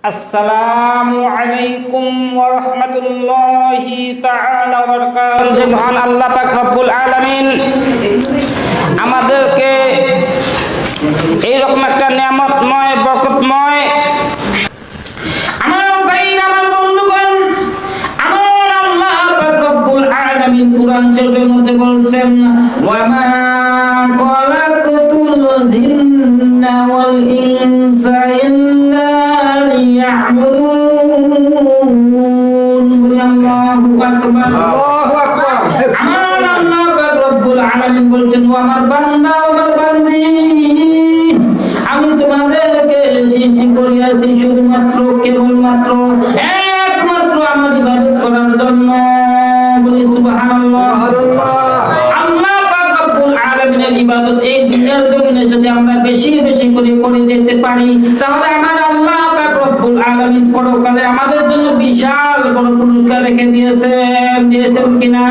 আসসালামু আলাইকুম ওয়া রাহমাতুল্লাহি তাআলা ওয়া বারাকাতুহু। মহান আল্লাহ পাক রব্বুল আলামিন আমাদেরকে এইরকম একটা নিয়ামতময় বরকতময় আমার ভাইরা আমার বন্ধুগণ, আমার আল্লাহ পাক রব্বুল আলামিন কুরআন শরীফের মধ্যে বলছেন, ওয়া মা খালাকতুল জিন্না ওয়াল ইনসা ইল্লা আল্লাহু আকবার। আমার আল্লাহ পাক রব্বুল আলামিন বলছেন, ও আমার বান্দা, আমার বান্দি, আমি তোমাদেরকে সৃষ্টি করিয়াছি শুধুমাত্র কেবলমাত্র একমাত্র আমার ইবাদত করার জন্য। বলি সুবহানাল্লাহ। আল্লাহ পাক রব্বুল আলামিনের ইবাদত এই দুনিয়ার জমিনে যদি আমরা বেশি বেশি করে যেতে পারি, তাহলে আমার আল্লাহ পাক রব্বুল আলামিন পরকালে আমাদের জন্য বিশাল বড় পুরস্কার রেখে দিয়েছেন কিনা?